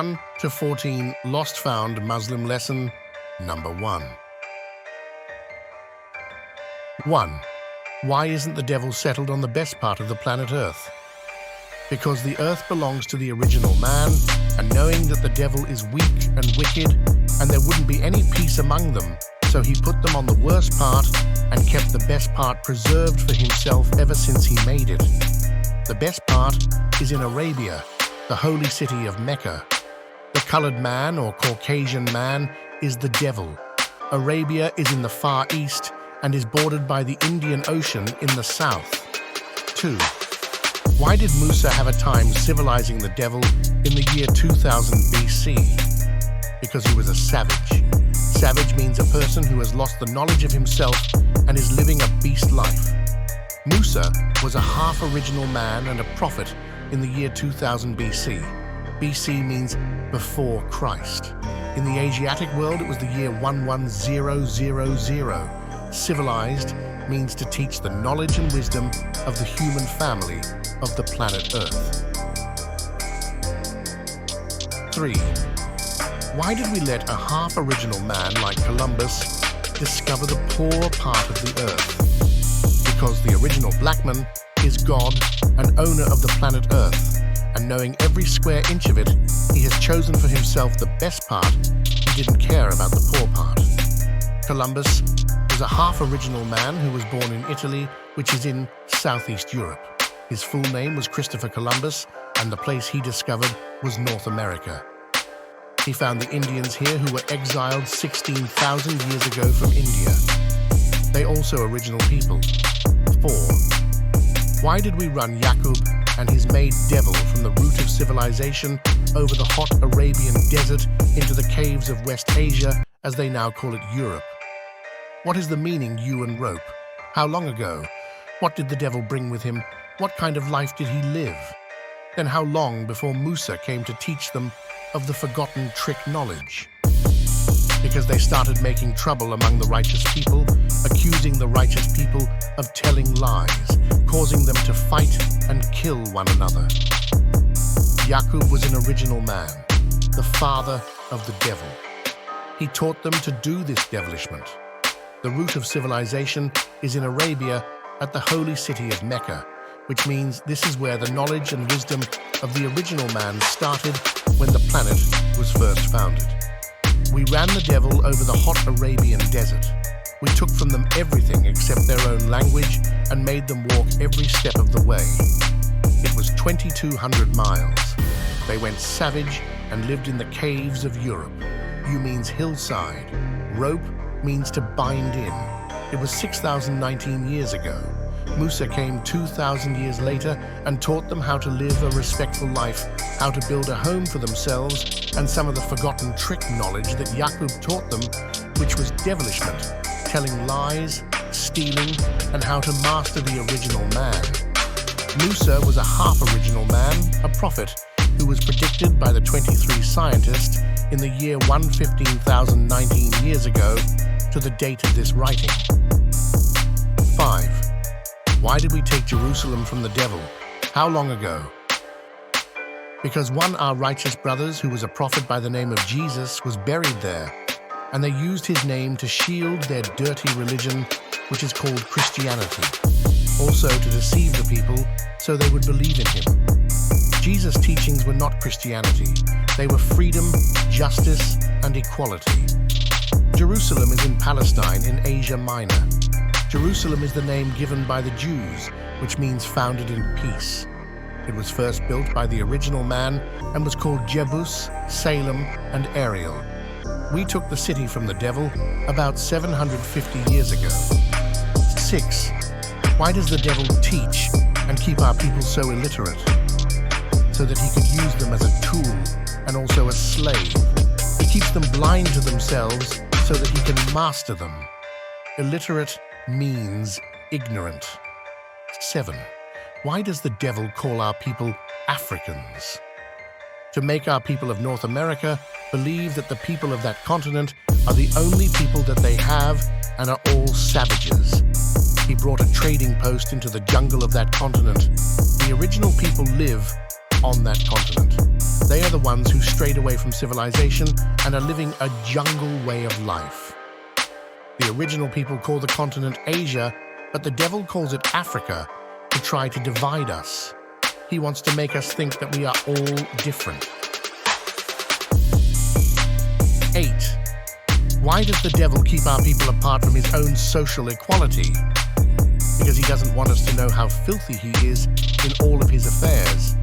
1 to 14 Lost Found Muslim Lesson Number 1. 1. Why isn't the devil settled on the best part of the planet Earth? Because the earth belongs to the original man, and knowing that the devil is weak and wicked, and there wouldn't be any peace among them, so he put them on the worst part and kept the best part preserved for himself ever since he made it. The best part is in Arabia, the holy city of Mecca. The colored man or Caucasian man is the devil. Arabia is in the Far East and is bordered by the Indian Ocean in the south. 2. Why did Musa have a time civilizing the devil in the year 2000 BC? Because he was a savage. Savage means a person who has lost the knowledge of himself and is living a beast life. Musa was a half-original man and a prophet in the year 2000 BC. BC means before Christ. In the Asiatic world, it was the year 11000. Civilized means to teach the knowledge and wisdom of the human family of the planet Earth. 3. Why did we let a half-original man like Columbus discover the poor part of the Earth? Because the original black man is God and owner of the planet Earth, and knowing every square inch of it, he has chosen for himself the best part. He didn't care about the poor part. Columbus was a half-original man who was born in Italy, which is in Southeast Europe. His full name was Christopher Columbus, and the place he discovered was North America. He found the Indians here who were exiled 16,000 years ago from India. They also original people. 4. Why did we run Yaqub and his maid Devil from the root of civilization over the hot Arabian desert into the caves of West Asia, as they now call it Europe? What is the meaning yew and rope? How long ago? What did the devil bring with him? What kind of life did he live? Then how long before Musa came to teach them of the forgotten trick knowledge? Because they started making trouble among the righteous people, accusing the righteous people of telling lies, causing them to fight and kill one another. Yaqub was an original man, the father of the devil. He taught them to do this devilishment. The root of civilization is in Arabia at the holy city of Mecca, which means this is where the knowledge and wisdom of the original man started when the planet was first founded. We ran the devil over the hot Arabian desert. We took from them everything except their own language and made them walk every step of the way. It was 2,200 miles. They went savage and lived in the caves of Europe. Yew means hillside. Rope means to bind in. It was 6,019 years ago. Musa came 2,000 years later and taught them how to live a respectful life, how to build a home for themselves, and some of the forgotten trick knowledge that Yaqub taught them, which was devilishment, telling lies, stealing, and how to master the original man. Musa was a half-original man, a prophet, who was predicted by the 23 scientists in the year 115,019 years ago to the date of this writing. 5. Why did we take Jerusalem from the devil? How long ago? Because our righteous brothers, who was a prophet by the name of Jesus, was buried there, and they used his name to shield their dirty religion, which is called Christianity, also to deceive the people so they would believe in him. Jesus' teachings were not Christianity. They were freedom, justice, and equality. Jerusalem is in Palestine in Asia Minor. Jerusalem is the name given by the Jews, which means founded in peace. It was first built by the original man and was called Jebus, Salem, and Ariel. We took the city from the devil about 750 years ago. 6. Why does the devil teach and keep our people so illiterate? So that he could use them as a tool and also a slave. He keeps them blind to themselves so that he can master them. Illiterate means ignorant. 7. Why does the devil call our people Africans? To make our people of North America believe that the people of that continent are the only people that they have and are all savages. He brought a trading post into the jungle of that continent. The original people live on that continent. They are the ones who strayed away from civilization and are living a jungle way of life. The original people call the continent Asia, but the devil calls it Africa to try to divide us. He wants to make us think that we are all different. 8. Why does the devil keep our people apart from his own social equality? Because he doesn't want us to know how filthy he is in all of his affairs.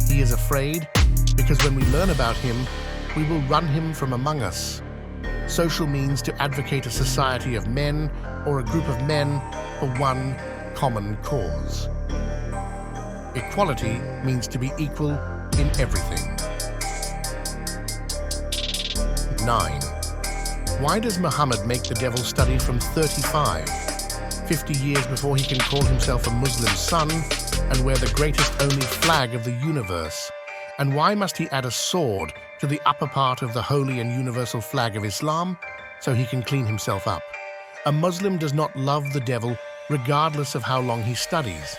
He is afraid because when we learn about him, we will run him from among us. Social means to advocate a society of men or a group of men for one common cause. Equality means to be equal in everything. 9. Why does Muhammad make the devil study from 50 years before he can call himself a Muslim son and wear the greatest only flag of the universe? And why must he add a sword to the upper part of the holy and universal flag of Islam so he can clean himself up? A Muslim does not love the devil regardless of how long he studies.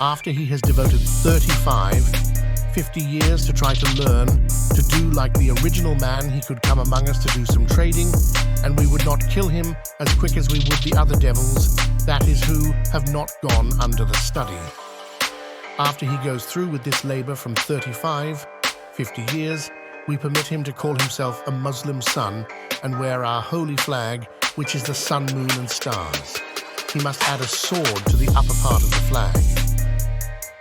After he has devoted 50 years to try to learn to do like the original man, he could come among us to do some trading, and we would not kill him as quick as we would the other devils, that is, who have not gone under the study. After he goes through with this labor from 50 years, we permit him to call himself a Muslim son and wear our holy flag, which is the sun, moon, and stars. He must add a sword to the upper part of the flag.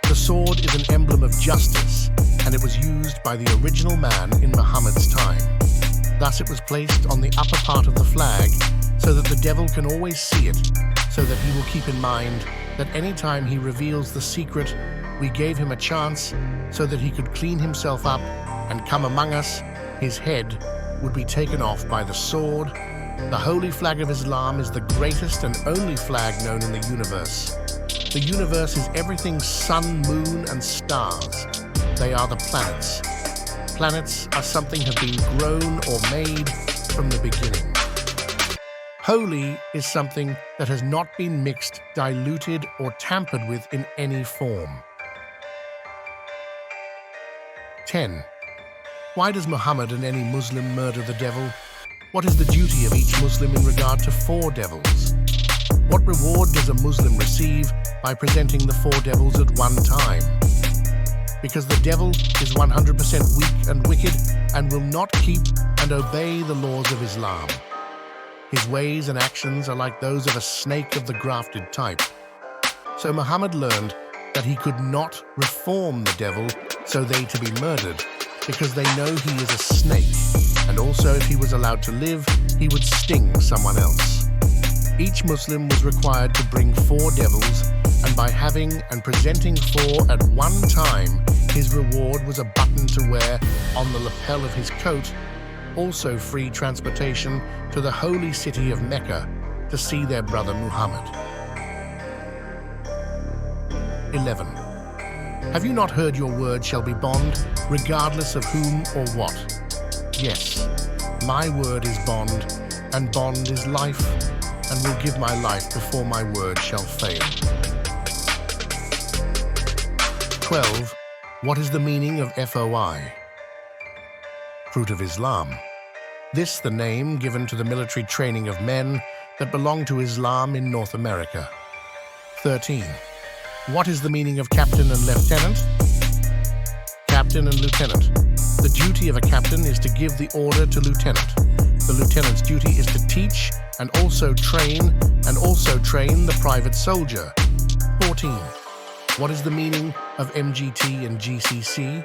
The sword is an emblem of justice, and it was used by the original man in Muhammad's time. Thus it was placed on the upper part of the flag so that the devil can always see it, so that he will keep in mind that any time he reveals the secret, we gave him a chance so that he could clean himself up and come among us. His head would be taken off by the sword. The holy flag of Islam is the greatest and only flag known in the universe. The universe is everything sun, moon, and stars. They are the planets. Planets are something have been grown or made from the beginning. Holy is something that has not been mixed, diluted, or tampered with in any form. 10. Why does Muhammad and any Muslim murder the devil? What is the duty of each Muslim in regard to 4 devils? What reward does a Muslim receive by presenting the 4 devils at one time? Because the devil is 100% weak and wicked and will not keep and obey the laws of Islam. His ways and actions are like those of a snake of the grafted type. So Muhammad learned that he could not reform the devil so they to be murdered, because they know he is a snake, and also if he was allowed to live, he would sting someone else. Each Muslim was required to bring 4 devils, and by having and presenting 4 at one time, his reward was a button to wear on the lapel of his coat, also free transportation to the holy city of Mecca to see their brother Muhammad. 11. Have you not heard your word shall be bond, regardless of whom or what? Yes, my word is bond, and bond is life, and will give my life before my word shall fail. 12. What is the meaning of FOI? Fruit of Islam. This the name given to the military training of men that belong to Islam in North America. 13. What is the meaning of captain and lieutenant? Captain and lieutenant. The duty of a captain is to give the order to lieutenant. The lieutenant's duty is to teach and also train the private soldier. 14. What is the meaning of MGT and GCC?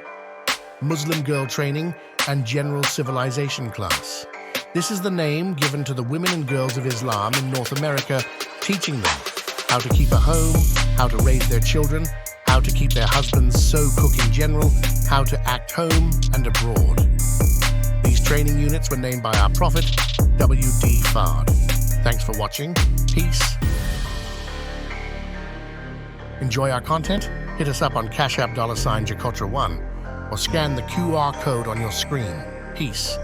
Muslim Girl Training and General Civilization Class. This is the name given to the women and girls of Islam in North America, teaching them how to keep a home, how to raise their children, how to keep their husbands so cook in general, how to act home and abroad. These training units were named by our Prophet, W.D. Fard. Thanks for watching. Peace. Enjoy our content? Hit us up on Cash App $Jacotra1 or scan the QR code on your screen. Peace.